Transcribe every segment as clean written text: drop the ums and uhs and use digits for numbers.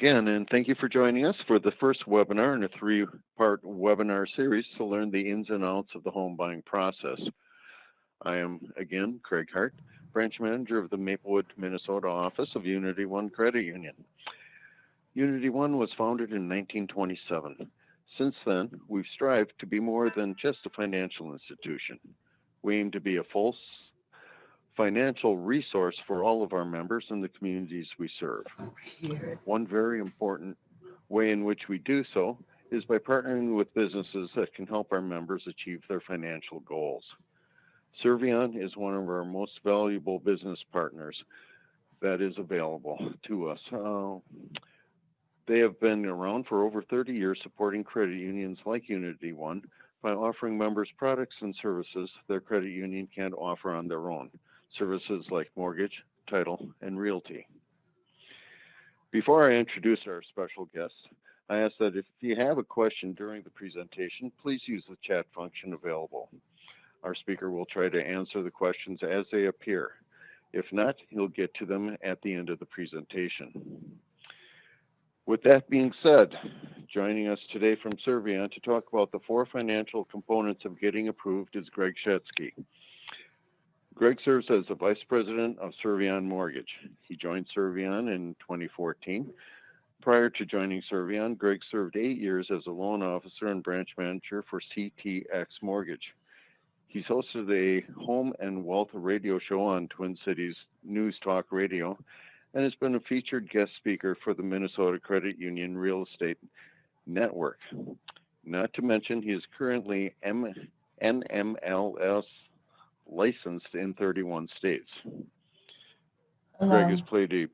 Again, and thank you for joining us for the first webinar in a three-part webinar series to learn the ins and outs of the home buying process. I am, again, Craig Hart, branch manager of the Maplewood, Minnesota office of Unity One Credit Union. Unity One was founded in 1927. Since then, we've strived to be more than just a financial institution. We aim to be a full financial resource for all of our members and the communities we serve. One very important way in which we do so is by partnering with businesses that can help our members achieve their financial goals. Servion is one of our most valuable business partners that is available to us. They have been around for over 30 years supporting credit unions like Unity One by offering members products and services their credit union can't offer on their own, services like mortgage, title, and realty. Before I introduce our special guests, I ask that if you have a question during the presentation, please use the chat function available. Our speaker will try to answer the questions as they appear. If not, he'll get to them at the end of the presentation. With that being said, joining us today from Servion to talk about the four financial components of getting approved is Greg Shetsky. Greg serves as the Vice President of Servion Mortgage. He joined Servion in 2014. Prior to joining Servion, Greg served 8 years as a loan officer and branch manager for CTX Mortgage. He's hosted a home and wealth radio show on Twin Cities News Talk Radio and has been a featured guest speaker for the Minnesota Credit Union Real Estate Network. Not to mention, he is currently NMLS licensed in 31 states. Greg has played a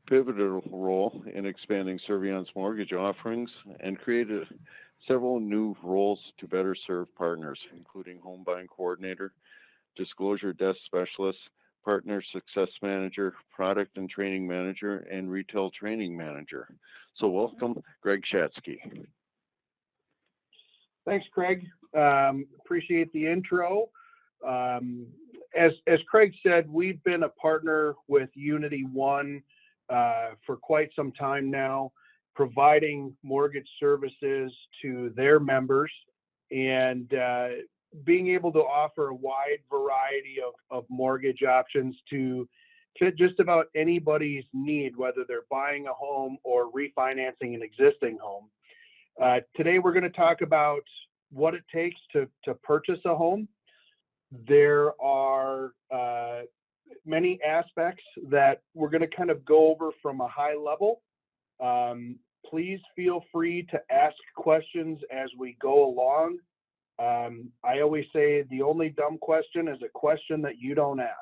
pivotal role in expanding Servion's mortgage offerings and created several new roles to better serve partners, including home buying coordinator, disclosure desk specialist, partner success manager, product and training manager, and retail training manager. So welcome, Greg Shetsky. Thanks, Craig. Appreciate the intro. As Craig said, we've been a partner with Unity One for quite some time now, providing mortgage services to their members and being able to offer a wide variety of mortgage options to fit just about anybody's need, whether they're buying a home or refinancing an existing home. Today, we're going to talk about what it takes to purchase a home. There are many aspects that we're going to kind of go over from a high level. Please feel free to ask questions as we go along. I always say the only dumb question is a question that you don't ask.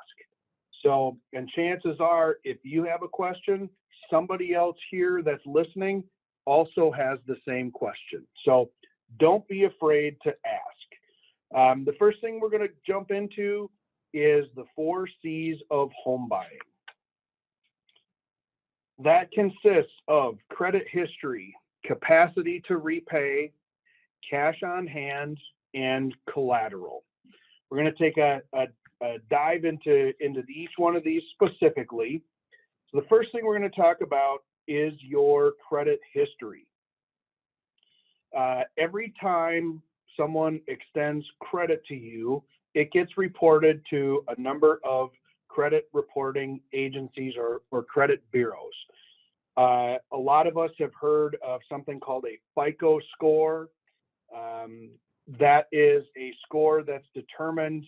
So, and chances are, if you have a question, somebody else here that's listening also has the same question. So don't be afraid to ask. The first thing we're going to jump into is the 4 C's of home buying. That consists of credit history, capacity to repay, cash on hand, and collateral. We're going to take a dive into each one of these specifically. So the first thing we're going to talk about is your credit history. Every time someone extends credit to you, it gets reported to a number of credit reporting agencies or credit bureaus. A lot of us have heard of something called a FICO score. That is a score that's determined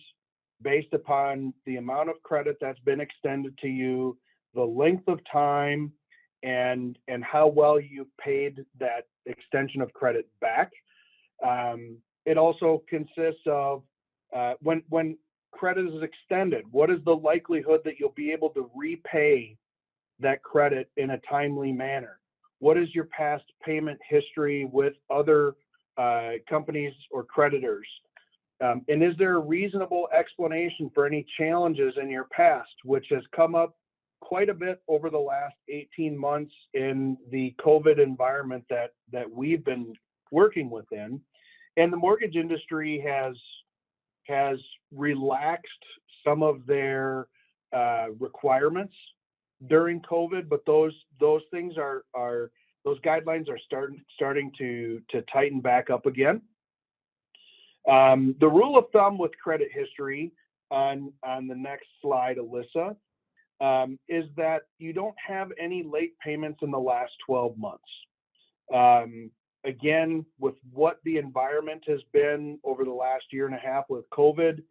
based upon the amount of credit that's been extended to you, the length of time, and how well you've paid that extension of credit back. It also consists of when credit is extended, what is the likelihood that you'll be able to repay that credit in a timely manner? What is your past payment history with other companies or creditors? And is there a reasonable explanation for any challenges in your past, which has come up quite a bit over the last 18 months in the COVID environment that we've been working within? And the mortgage industry has relaxed some of their requirements during COVID, but those things are those guidelines are starting to tighten back up again. The rule of thumb with credit history on the next slide, Alyssa, is that you don't have any late payments in the last 12 months. Again, with what the environment has been over the last year and a half with COVID,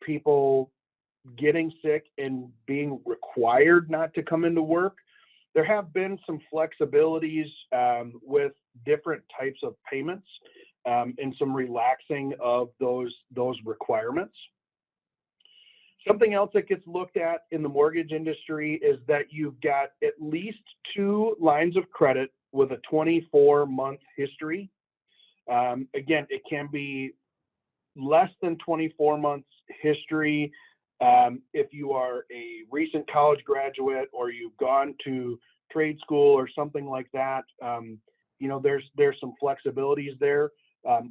people getting sick and being required not to come into work, there have been some flexibilities with different types of payments and some relaxing of those requirements. Something else that gets looked at in the mortgage industry is that you've got at least 2 lines of credit with a 24-month history. Again, it can be less than 24 months history if you are a recent college graduate or you've gone to trade school or something like that. You know, there's some flexibilities there.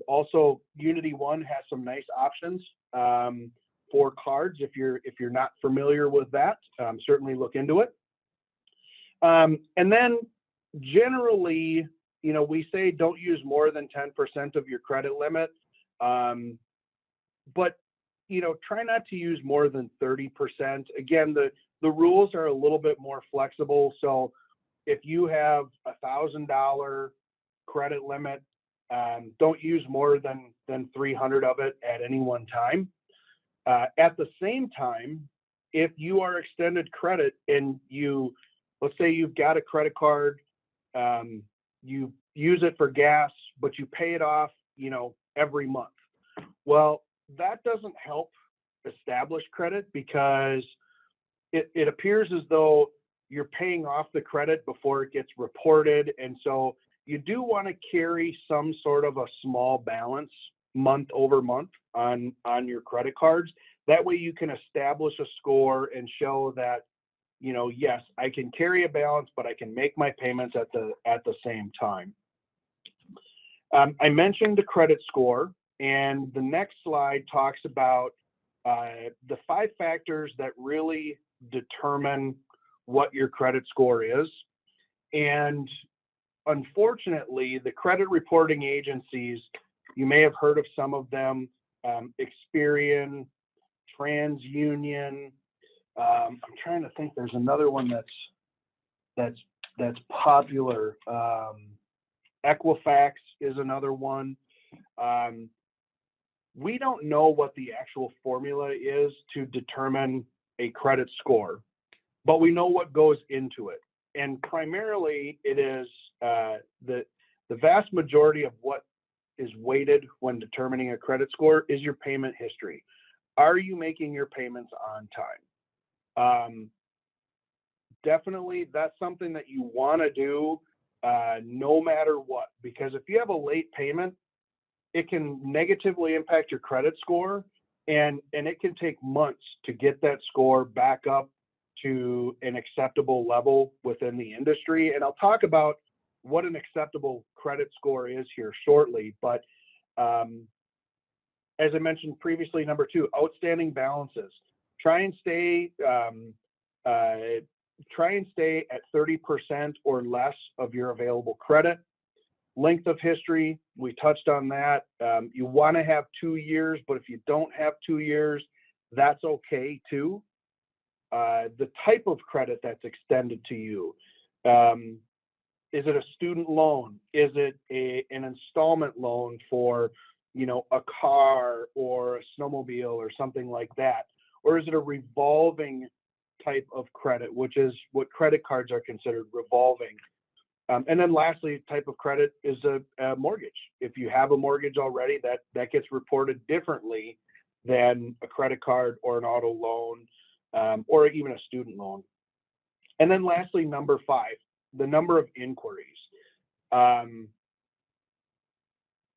Also, Unity One has some nice options for cards. If you're not familiar with that, certainly look into it. And then generally, you know, we say don't use more than 10% of your credit limit, but you know, try not to use more than 30%. Again, the rules are a little bit more flexible. So if you have $1,000 credit limit, don't use more than 300 of it at any one time. At the same time, if you are extended credit and let's say you've got a credit card, you use it for gas, but you pay it off, you know, every month. Well, that doesn't help establish credit because it appears as though you're paying off the credit before it gets reported. And so you do want to carry some sort of a small balance month over month on your credit cards. That way you can establish a score and show that, you know, yes, I can carry a balance, but I can make my payments at the same time. I mentioned the credit score, and the next slide talks about the 5 factors that really determine what your credit score is. And unfortunately, the credit reporting agencies, you may have heard of some of them, Experian, TransUnion. I'm trying to think. There's another one that's popular. Equifax is another one. We don't know what the actual formula is to determine a credit score, but we know what goes into it. And primarily, it is the vast majority of what is weighted when determining a credit score is your payment history. Are you making your payments on time? Definitely, that's something that you want to do no matter what, because if you have a late payment, it can negatively impact your credit score, and it can take months to get that score back up to an acceptable level within the industry. And I'll talk about what an acceptable credit score is here shortly. But as I mentioned previously, number 2, outstanding balances. Try and stay at 30% or less of your available credit. Length of history, we touched on that. You want to have 2 years, but if you don't have 2 years, that's okay too. The type of credit that's extended to you. Is it a student loan? Is it an installment loan for, you know, a car or a snowmobile or something like that? Or is it a revolving type of credit, which is what credit cards are considered, revolving? And then lastly, type of credit is a mortgage. If you have a mortgage already, that gets reported differently than a credit card or an auto loan or even a student loan. And then lastly, number 5, the number of inquiries.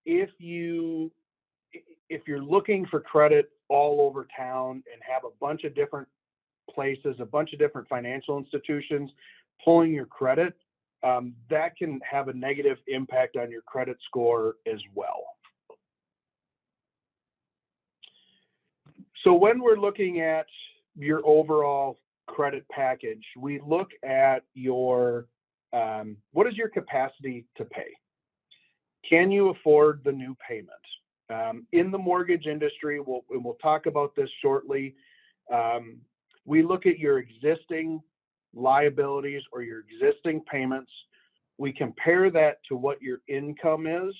If you're looking for credit all over town and have a bunch of different places, a bunch of different financial institutions pulling your credit, that can have a negative impact on your credit score as well. So when we're looking at your overall credit package, we look at your, what is your capacity to pay? Can you afford the new payment? In the mortgage industry, we'll talk about this shortly. We look at your existing liabilities or your existing payments. We compare that to what your income is,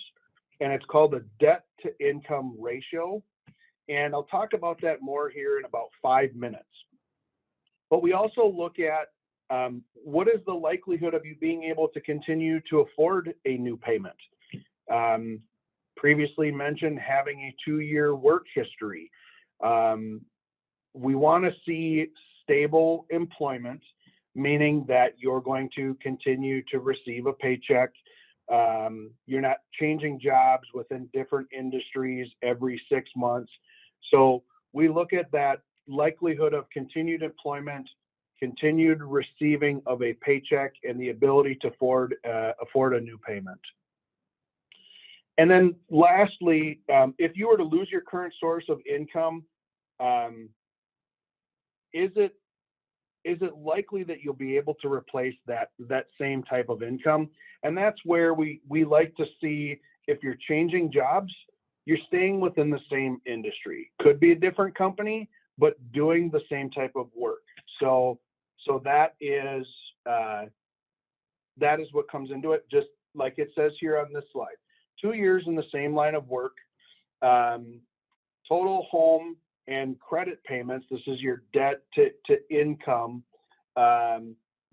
and it's called a debt to income ratio. And I'll talk about that more here in about 5 minutes. But we also look at what is the likelihood of you being able to continue to afford a new payment? Previously mentioned having a 2-year work history. We want to see stable employment, meaning that you're going to continue to receive a paycheck. You're not changing jobs within different industries every 6 months. So we look at that likelihood of continued employment, continued receiving of a paycheck, and the ability to afford a new payment. And then lastly, if you were to lose your current source of income, is it likely that you'll be able to replace that same type of income? And that's where we like to see, if you're changing jobs, you're staying within the same industry. Could be a different company, but doing the same type of work. So that is what comes into it, just like it says here on this slide. 2 years in the same line of work, total home and credit payments, this is your debt to income,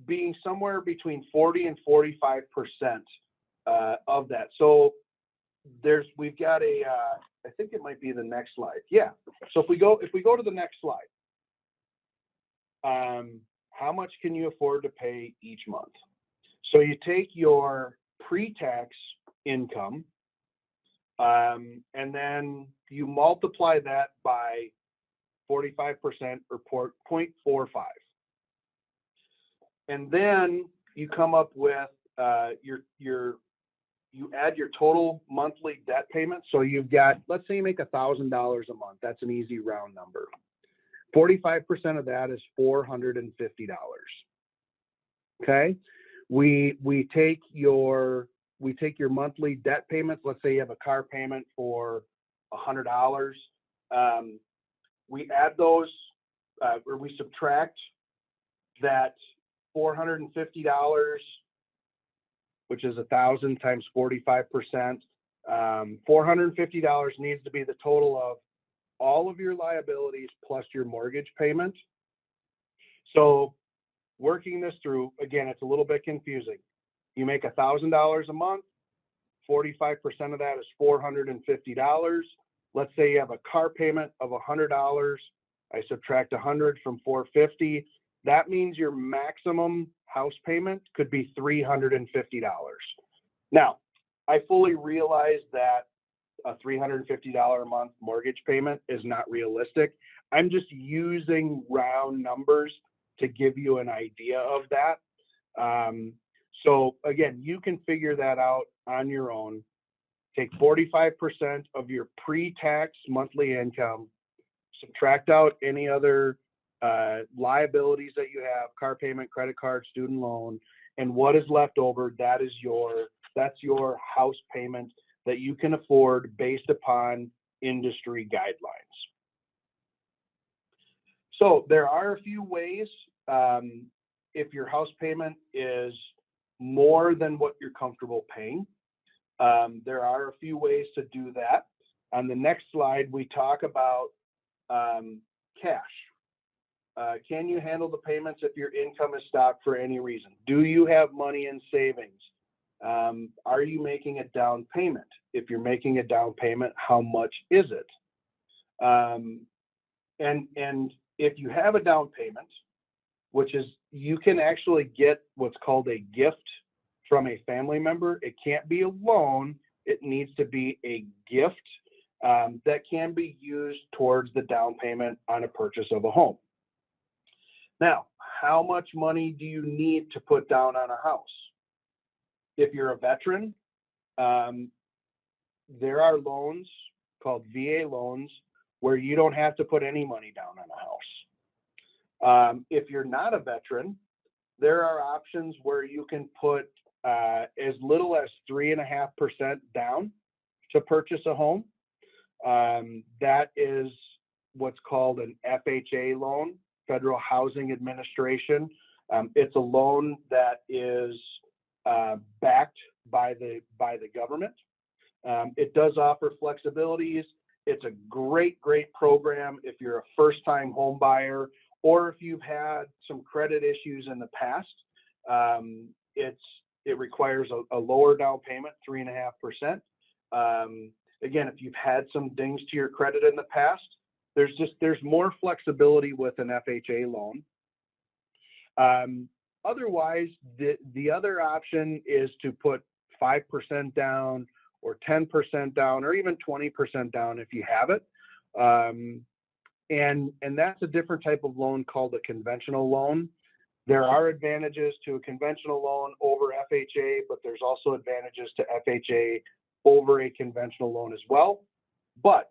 being somewhere between 40 and 45% of that. So we've got I think it might be the next slide. Yeah. So if we go to the next slide, how much can you afford to pay each month? So you take your pre-tax income, and then you multiply that by 45% or 0.45. And then you come up with you add your total monthly debt payment. So you've got, let's say you make $1,000 a month. That's an easy round number. 45% of that is $450. Okay. We take your monthly debt payments. Let's say you have a car payment for $100. We add those, or we subtract that $450, which is 1,000 times 45%. $450 needs to be the total of all of your liabilities plus your mortgage payment. So working this through, again, it's a little bit confusing. You make $1,000 a month, 45% of that is $450. Let's say you have a car payment of $100. I subtract 100 from 450. That means your maximum house payment could be $350. Now, I fully realize that a $350 a month mortgage payment is not realistic. I'm just using round numbers to give you an idea of that. So again, you can figure that out on your own. Take 45% of your pre-tax monthly income, subtract out any other liabilities that you have, car payment, credit card, student loan, and what is left over, that's your house payment that you can afford based upon industry guidelines. So there are a few ways, if your house payment is more than what you're comfortable paying, there are a few ways to do that. On the next slide, we talk about cash. Can you handle the payments if your income is stopped for any reason? Do you have money in savings? Are you making a down payment? If you're making a down payment, how much is it? And if you have a down payment, which is, you can actually get what's called a gift from a family member. It can't be a loan. It needs to be a gift that can be used towards the down payment on a purchase of a home. Now, how much money do you need to put down on a house? If you're a veteran, there are loans called VA loans where you don't have to put any money down on a house. If you're not a veteran, there are options where you can put as little as 3.5% down to purchase a home. That is what's called an FHA loan, Federal Housing Administration. It's a loan that is backed by the government. It does offer flexibilities. It's a great program if you're a first-time home buyer or if you've had some credit issues in the past. It requires a lower down payment, 3.5%. Again, if you've had some dings to your credit in the past, there's more flexibility with an FHA loan. Otherwise, the other option is to put 5% down or 10% down or even 20% down if you have it. And that's a different type of loan called a conventional loan. There are advantages to a conventional loan over FHA, but there's also advantages to FHA over a conventional loan as well. But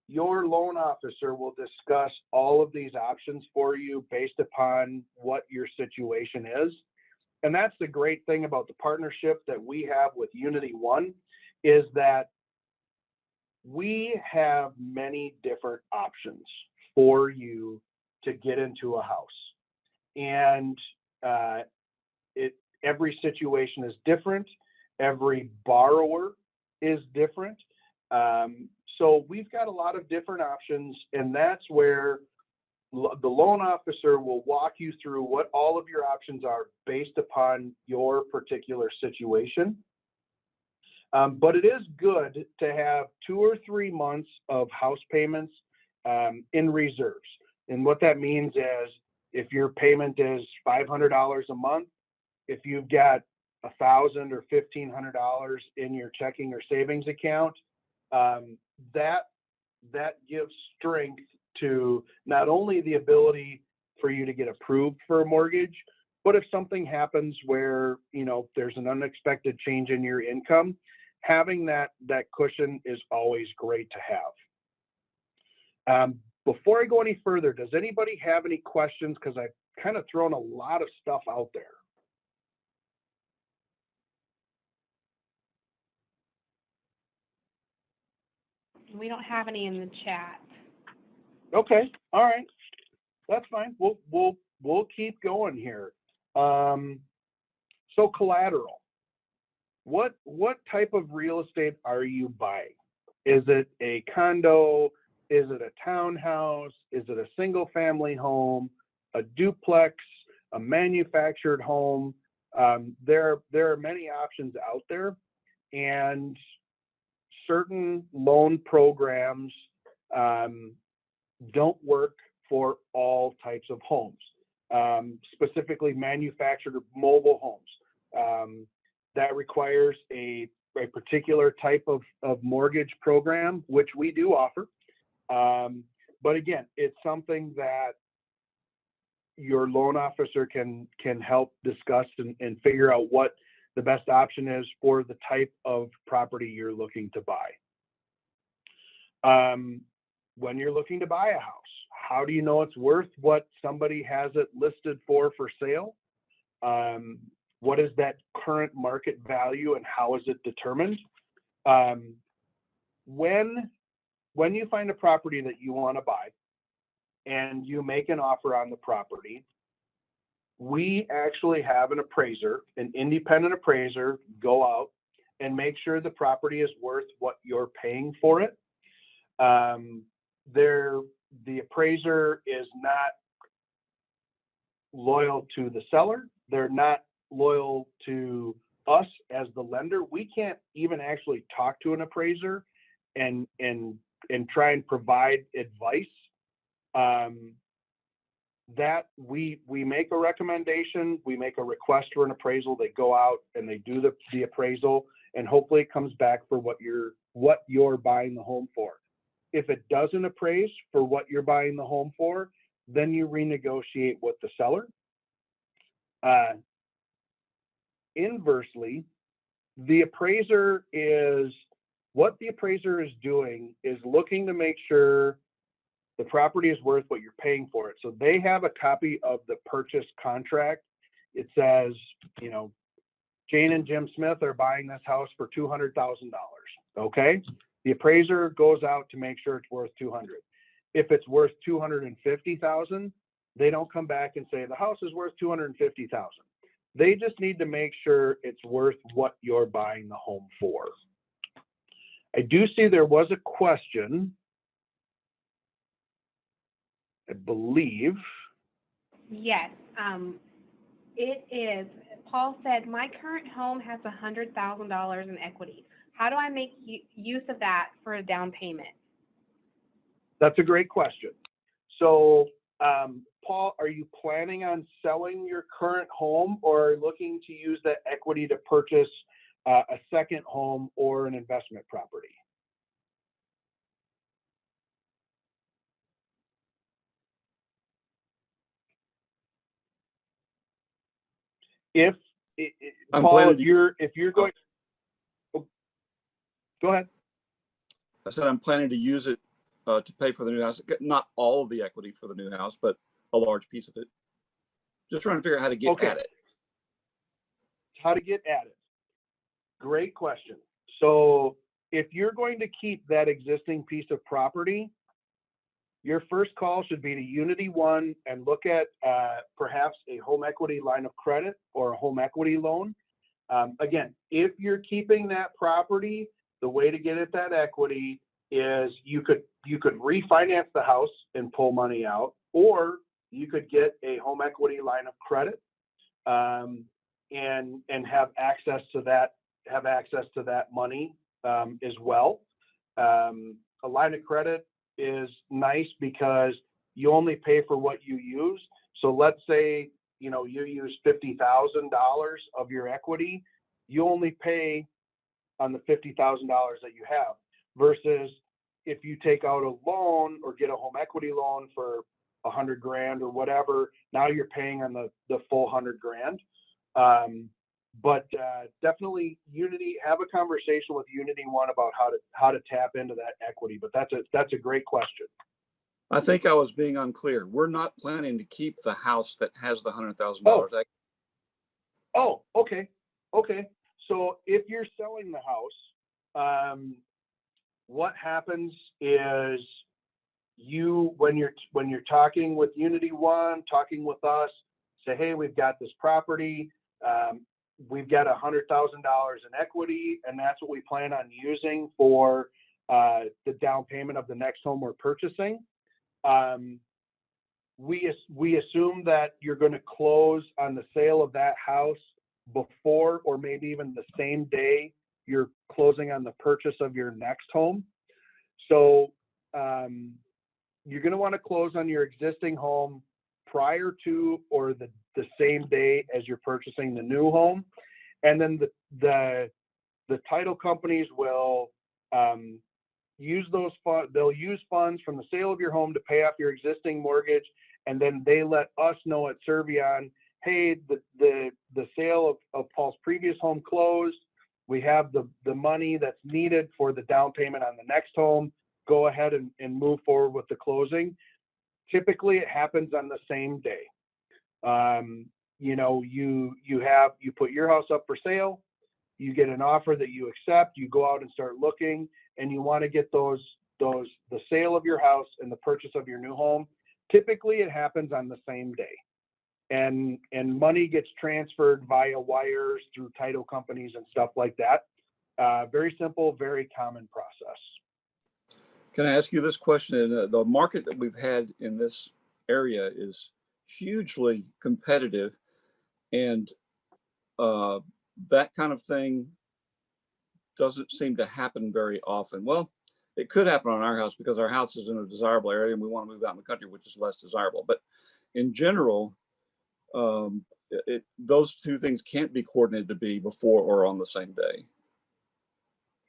your loan officer will discuss all of these options for you based upon what your situation is. And that's the great thing about the partnership that we have with Unity One, is that we have many different options for you to get into a house. And every situation is different. Every borrower is different. So we've got a lot of different options, and that's where the loan officer will walk you through what all of your options are based upon your particular situation. But it is good to have 2 or 3 months of house payments in reserves. And what that means is if your payment is $500 a month, if you've got $1,000 or $1,500 in your checking or savings account, that gives strength to not only the ability for you to get approved for a mortgage, but if something happens where, there's an unexpected change in your income, having that cushion is always great to have. Before I go any further, does anybody have any questions? Because I've kind of thrown a lot of stuff out there. We don't have any in the chat. Okay, all right, that's fine. We'll keep going here. So collateral. What type of real estate are you buying? Is it a condo? Is it a townhouse? Is it a single family home, a duplex, a manufactured home? There are many options out there, and certain loan programs don't work for all types of homes, specifically manufactured mobile homes. That requires a particular type of mortgage program, which we do offer. But again, it's something that your loan officer can help discuss and figure out what the best option is for the type of property you're looking to buy. When you're looking to buy a house, how do you know it's worth what somebody has it listed for sale? What is that current market value and how is it determined? When you find a property that you want to buy and you make an offer on the property, we actually have an appraiser, an independent appraiser, go out and make sure the property is worth what you're paying for it. The appraiser is not loyal to the seller. They're not loyal to us as the lender. We can't even actually talk to an appraiser and try and provide advice. That we make a recommendation, we make a request for an appraisal, they go out and they do the appraisal, and hopefully it comes back for what you're buying the home for. If it doesn't appraise for what you're buying the home for, then you renegotiate with the seller. Inversely, what the appraiser is doing is looking to make sure The property is worth what you're paying for it. So they have a copy of the purchase contract. It says, you know, Jane and Jim Smith are buying this house for $200,000. Okay. The appraiser goes out to make sure it's worth 200. If it's worth 250,000, they don't come back and say the house is worth 250,000. They just need to make sure it's worth what you're buying the home for. I do see there was a question, I believe. Yes, it is. Paul said, my current home has $100,000 in equity. How do I make use of that for a down payment? That's a great question. So, Paul, are you planning on selling your current home or looking to use that equity to purchase a second home or an investment property? If Paul, if you're going, oh, go ahead. I said I'm planning to use it to pay for the new house. Not all of the equity for the new house, but a large piece of it. Just trying to figure out how to get at it. How to get at it. Great question. So if you're going to keep that existing piece of property, your first call should be to Unity One and look at perhaps a home equity line of credit or a home equity loan. Again, if you're keeping that property, the way to get at that equity is you could refinance the house and pull money out, or you could get a home equity line of credit and have access to that money as well. A line of credit is nice because you only pay for what you use. So let's say, you know, you use $50,000 of your equity, you only pay on the $50,000 that you have, versus if you take out a loan or get a home equity loan for $100,000 or whatever, now you're paying on the full $100,000. But definitely Unity, have a conversation with Unity One about how to tap into that equity. But that's a great question. I think I was being unclear. We're not planning to keep the house that has the $100,000. Oh, okay. Okay. So if you're selling the house, what happens is when you're talking with Unity One, talking with us, say, hey, we've got this property. We've got $100,000 in equity, and that's what we plan on using for the down payment of the next home we're purchasing. We assume that you're going to close on the sale of that house before, or maybe even the same day you're closing on the purchase of your next home. So you're going to want to close on your existing home prior to or the same day as you're purchasing the new home. And then the title companies will use those funds. They'll use funds from the sale of your home to pay off your existing mortgage, and then they let us know at Servion, hey, the sale of Paul's previous home closed. We have the money that's needed for the down payment on the next home. Go ahead and move forward with the closing. Typically, it happens on the same day. You know, you put your house up for sale, you get an offer that you accept, you go out and start looking, and you want to get the sale of your house and the purchase of your new home. Typically, it happens on the same day, and money gets transferred via wires through title companies and stuff like that. Very simple, very common process. Can I ask you this question? The market that we've had in this area is hugely competitive, and that kind of thing doesn't seem to happen very often. Well, it could happen on our house because our house is in a desirable area and we want to move out in the country, which is less desirable. But in general, those two things can't be coordinated to be before or on the same day.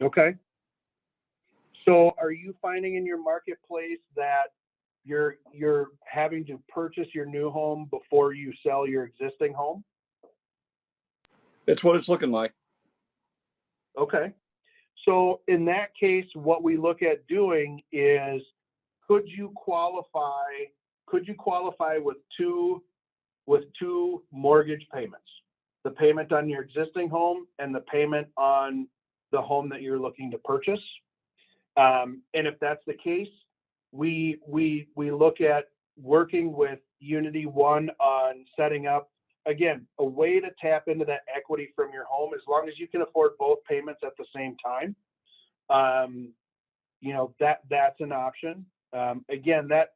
Okay. So are you finding in your marketplace that you're having to purchase your new home before you sell your existing home? It's what it's looking like. Okay. So in that case, what we look at doing is could you qualify with two mortgage payments, the payment on your existing home and the payment on the home that you're looking to purchase. And if that's the case, we look at working with Unity One on setting up, again, a way to tap into that equity from your home, as long as you can afford both payments at the same time. You know, that's an option. Again, that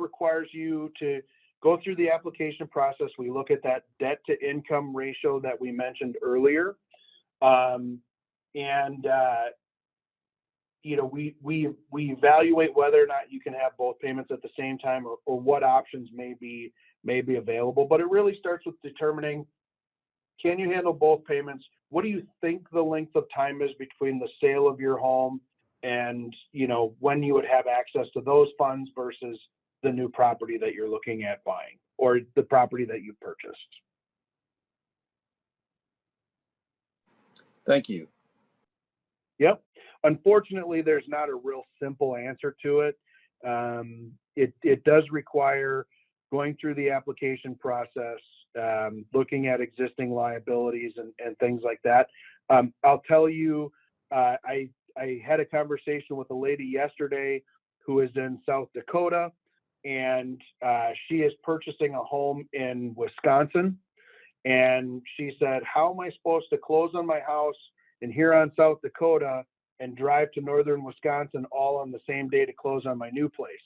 requires you to go through the application process. We look at that debt to income ratio that we mentioned earlier. You know, we evaluate whether or not you can have both payments at the same time, or what options may be available. But it really starts with determining, can you handle both payments? What do you think the length of time is between the sale of your home and, you know, when you would have access to those funds versus the new property that you're looking at buying, or the property that you purchased? Thank you. Yep. Unfortunately, there's not a real simple answer to it. It does require going through the application process, looking at existing liabilities and things like that. I'll tell you, I had a conversation with a lady yesterday who is in South Dakota, and she is purchasing a home in Wisconsin. And she said, how am I supposed to close on my house in Huron, South Dakota, and drive to northern Wisconsin all on the same day to close on my new place?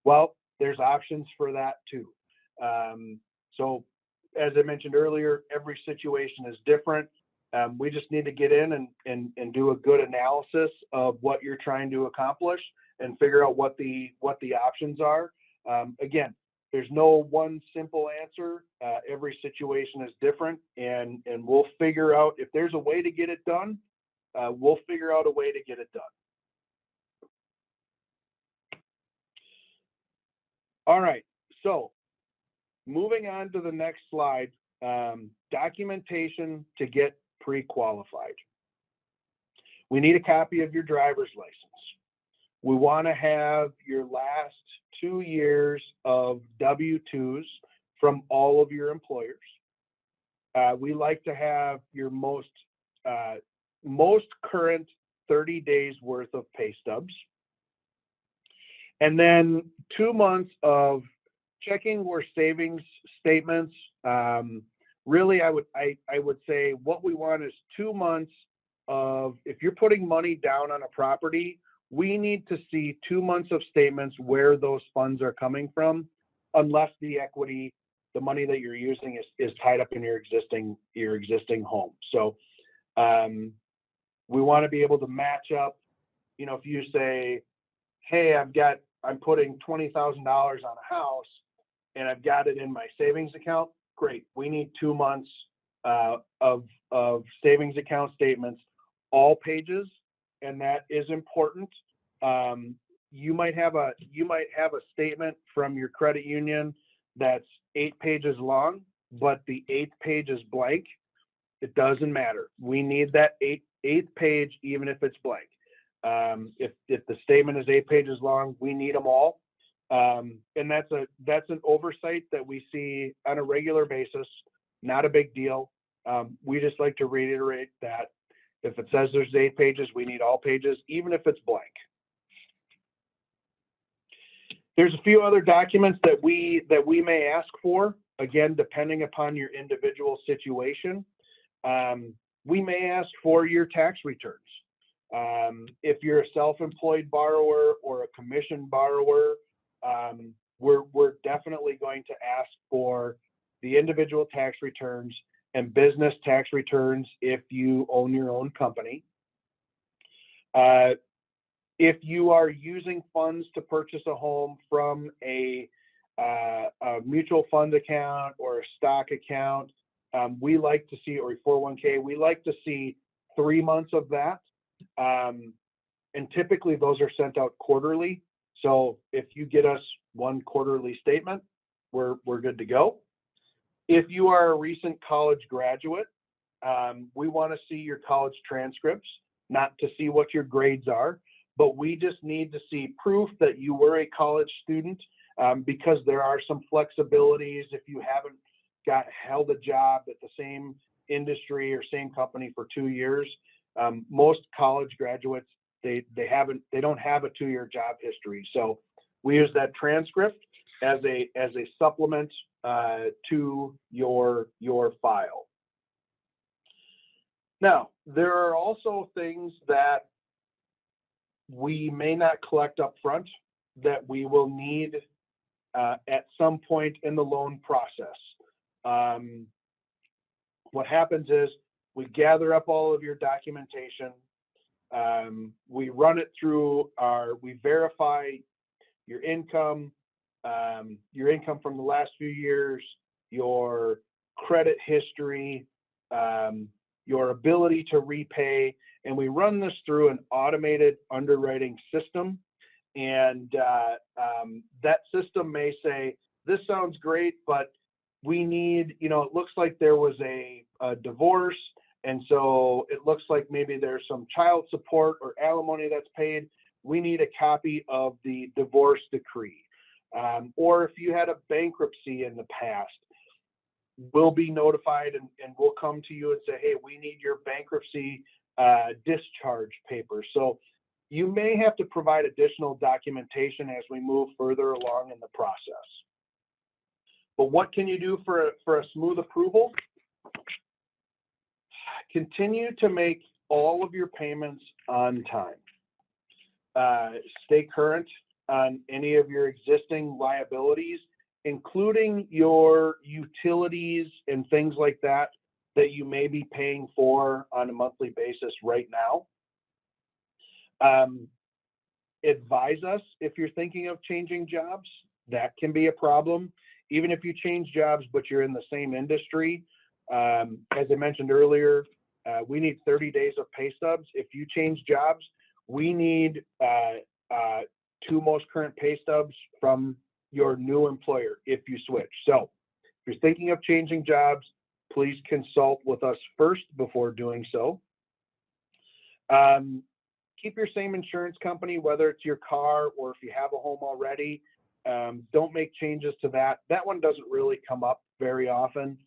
Well, there's options for that too. So as I mentioned earlier, every situation is different. We just need to get in and do a good analysis of what you're trying to accomplish and figure out what the options are. Again, there's no one simple answer. Every situation is different, and we'll figure out if there's a way to get it done. We'll figure out a way to get it done. All right, so moving on to the next slide, documentation to get pre-qualified. We need a copy of your driver's license. We want to have your last 2 years of W-2s from all of your employers. We like to have your most current 30 days worth of pay stubs. And then 2 months of checking or savings statements. Really, I would say what we want is 2 months of, if you're putting money down on a property, we need to see 2 months of statements where those funds are coming from, unless the equity, the money that you're using is tied up in your existing home. So we want to be able to match up. You know, if you say, hey, I'm putting $20,000 on a house and I've got it in my savings account, great. We need 2 months of savings account statements, all pages, and that is important. You might have a statement from your credit union that's 8 pages long, but the 8th page is blank. It doesn't matter. We need that eighth page, even if it's blank. If the statement is 8 pages long, we need them all. And that's an oversight that we see on a regular basis. Not a big deal. We just like to reiterate that if it says there's 8 pages, we need all pages, even if it's blank. There's a few other documents that we may ask for, again, depending upon your individual situation. We may ask for your tax returns. If you're a self-employed borrower or a commissioned borrower, we're definitely going to ask for the individual tax returns and business tax returns if you own your own company. If you are using funds to purchase a home from a mutual fund account or a stock account, we like to see, or a 401k, we like to see 3 months of that. And typically those are sent out quarterly. So if you get us one quarterly statement, we're good to go. If you are a recent college graduate, we want to see your college transcripts, not to see what your grades are, but we just need to see proof that you were a college student, because there are some flexibilities if you haven't held a job at the same industry or same company for 2 years. Most college graduates, they don't have a 2-year job history. So we use that transcript as a supplement to your file. Now, there are also things that we may not collect up front that we will need at some point in the loan process. What happens is we gather up all of your documentation. We run it through we verify your income from the last few years, your credit history, your ability to repay, and we run this through an automated underwriting system. And that system may say, this sounds great, but we need, it looks like there was a divorce, and so it looks like maybe there's some child support or alimony that's paid. We need a copy of the divorce decree. Or if you had a bankruptcy in the past, we'll be notified and we'll come to you and say, hey, we need your bankruptcy discharge papers. So you may have to provide additional documentation as we move further along in the process. But what can you do for a smooth approval? Continue to make all of your payments on time. Stay current on any of your existing liabilities, including your utilities and things like that you may be paying for on a monthly basis right now. Advise us if you're thinking of changing jobs. That can be a problem. Even if you change jobs, but you're in the same industry. As I mentioned earlier, we need 30 days of pay stubs. If you change jobs, we need 2 most current pay stubs from your new employer if you switch. So if you're thinking of changing jobs, please consult with us first before doing so. Keep your same insurance company, whether it's your car or if you have a home already. Don't make changes to that. That one doesn't really come up very often.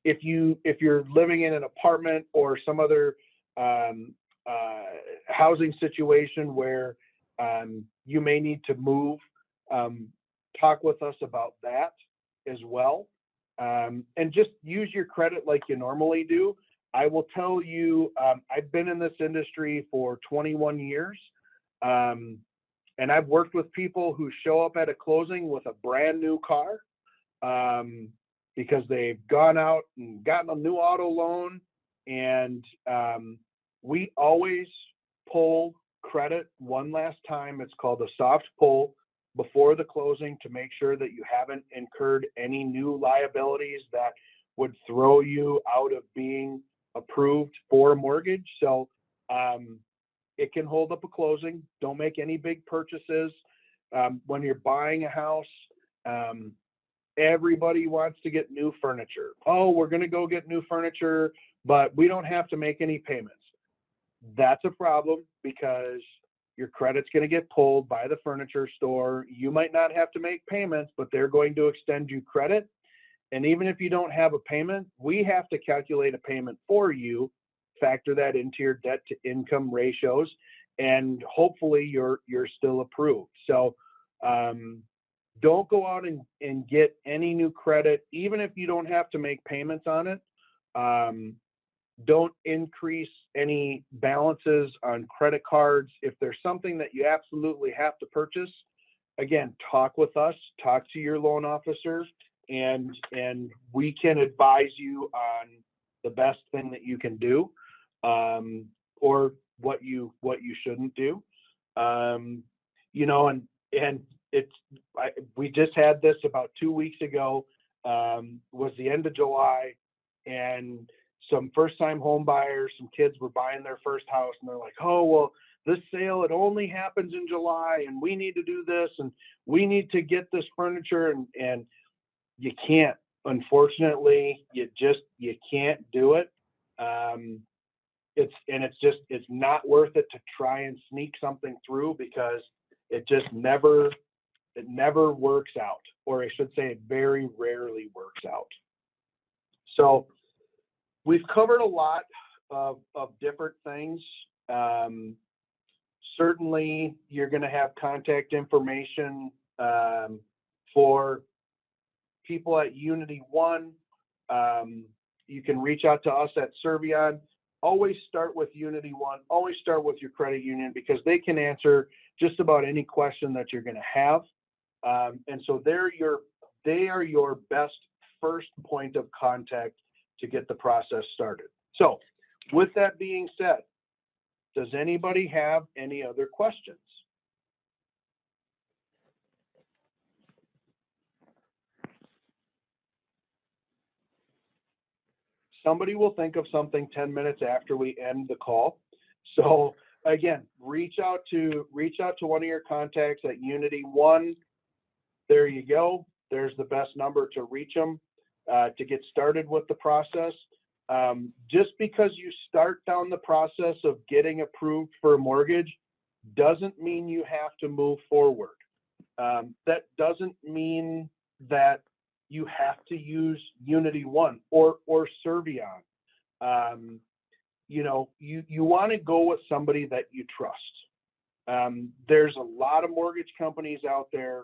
If you're living in an apartment or some other housing situation where you may need to move, talk with us about that as well. And just use your credit like you normally do. I will tell you, I've been in this industry for 21 years. And I've worked with people who show up at a closing with a brand new car because they've gone out and gotten a new auto loan. And we always pull credit one last time. It's called a soft pull before the closing to make sure that you haven't incurred any new liabilities that would throw you out of being approved for a mortgage. So it can hold up a closing. Don't make any big purchases. When you're buying a house, everybody wants to get new furniture. Oh, we're going to go get new furniture, but we don't have to make any payments. That's a problem because your credit's going to get pulled by the furniture store. You might not have to make payments, but they're going to extend you credit. And even if you don't have a payment, we have to calculate a payment for you, factor that into your debt to income ratios, and hopefully you're still approved. So don't go out and get any new credit, even if you don't have to make payments on it. Don't increase any balances on credit cards. If there's something that you absolutely have to purchase, again, talk with us, talk to your loan officer, and we can advise you on the best thing that you can do, or what you shouldn't do. And we just had this about 2 weeks ago. Was the end of July, and some first-time home buyers, some kids were buying their first house, and they're like, oh, well, this sale, it only happens in July, and we need to do this, and we need to get this furniture, and you can't. Unfortunately, you can't do it. it's not worth it to try and sneak something through, because it just never works out, or I should say it very rarely works out. So we've covered a lot of different things. Certainly you're going to have contact information for people at Unity One. You can reach out to us at Servion. Always start with Unity One. Always start with your credit union, because they can answer just about any question that you're going to have. And so they are your best first point of contact to get the process started. So with that being said, does anybody have any other questions? Somebody will think of something 10 minutes after we end the call. So again, reach out to one of your contacts at Unity One. There you go. There's the best number to reach them to get started with the process. Just because you start down the process of getting approved for a mortgage doesn't mean you have to move forward. That doesn't mean that you have to use Unity One or Servion. You know, you want to go with somebody that you trust. There's a lot of mortgage companies out there,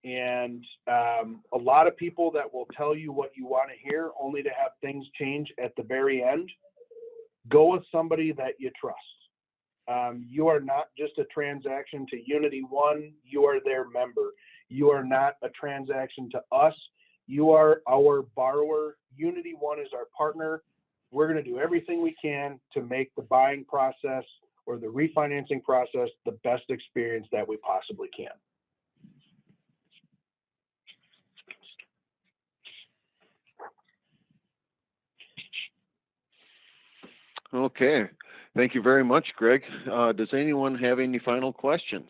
and a lot of people that will tell you what you want to hear only to have things change at the very end. Go with somebody that you trust. You are not just a transaction to Unity One, you are their member. You are not a transaction to us, you are our borrower. Unity One is our partner. We're going to do everything we can to make the buying process or the refinancing process the best experience that we possibly can. Okay, thank you very much, Greg. Does anyone have any final questions?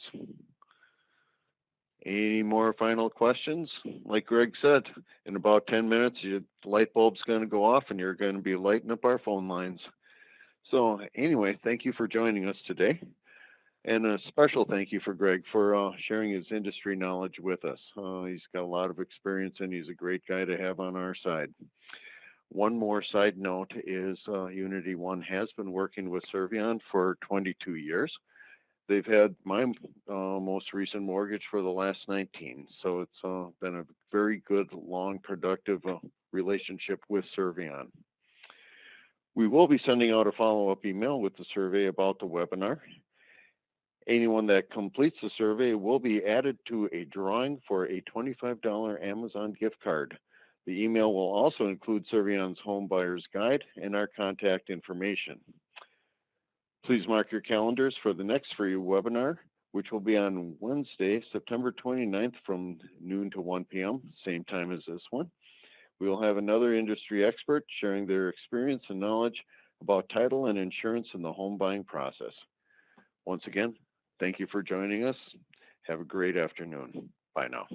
Any more final questions? Like Greg said, in about 10 minutes, your light bulb's going to go off and you're going to be lighting up our phone lines. So anyway, thank you for joining us today. And a special thank you for Greg for sharing his industry knowledge with us. He's got a lot of experience and he's a great guy to have on our side. One more side note is Unity One has been working with Servion for 22 years. They've had my most recent mortgage for the last 19. So it's been a very good, long, productive relationship with Servion. We will be sending out a follow-up email with the survey about the webinar. Anyone that completes the survey will be added to a drawing for a $25 Amazon gift card. The email will also include Servion's Home Buyer's Guide and our contact information. Please mark your calendars for the next free webinar, which will be on Wednesday, September 29th from noon to 1 p.m., same time as this one. We will have another industry expert sharing their experience and knowledge about title and insurance in the home buying process. Once again, thank you for joining us. Have a great afternoon. Bye now.